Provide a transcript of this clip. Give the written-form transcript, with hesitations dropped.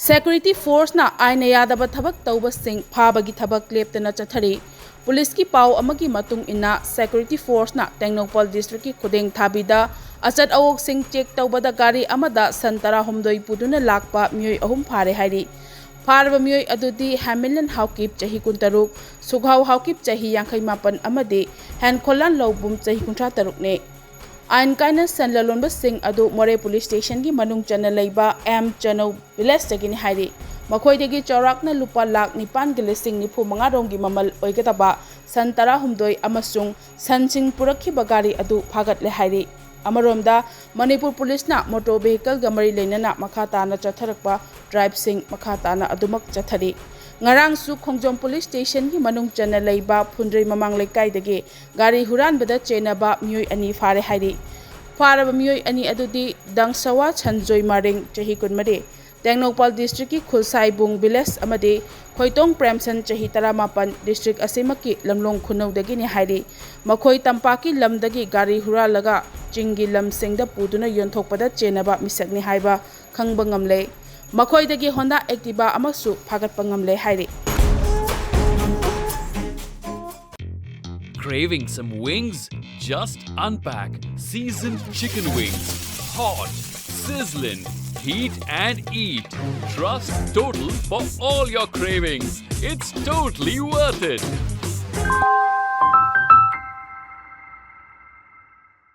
Security force na Ainna Yadaba Thabak Touba Fabagi Thabak Leptana Chathari Police ki pau amagi matung ina Security force na Tengnopal District ki Khudeng Thabida Achat awok sing check taubada gari amada santara humdoi puduna lakpa miyoi ahum phare hairi Farba miyoi adudi Hamilton Haukip chahi kuntaruk Sughau Haukip chahi yankai mapan amadi Han Kholan Lobum chahi kuntra taruk ne Ain kaina sanlalonba sing adu More Police Station ki manung chana leiba M Chano Village tagini hairi Makhoidagi chaurakna lupa lak nipan gi lising ni phu manga rong gi mamal oigataba santara humdoi amasung sansing purakhi bagari adu phagat le hairi Amaromda Manipur Police na motor vehicle gamari leinana makata na chatharakpa drive sing makata na adumak chathari ngarang su Khongjom Police Station ki manung chana leiba phundrei mamang lekai dagi gari huran bada chenaba miyoi ani fare hairi faraba miyoi ani adudi dangsawa chanjoi maring chahi kunmari Tengnopal District ki Khulsaibung Village amadi Khoitong Premsan chahi 18 district asimaki lamlong khunau dagi ni hairi makhoi tampaki lamdagi gari huralaga chingi lamsingda puduna yonthokpada chenaba misakni haiba khangba ngamle makhoi dagi Honda Activa amasu phagatpa ngamle hairi Craving some wings? Just unpack seasoned chicken wings. Hot, sizzling, heat and eat. Trust Total for all your cravings. It's totally worth it.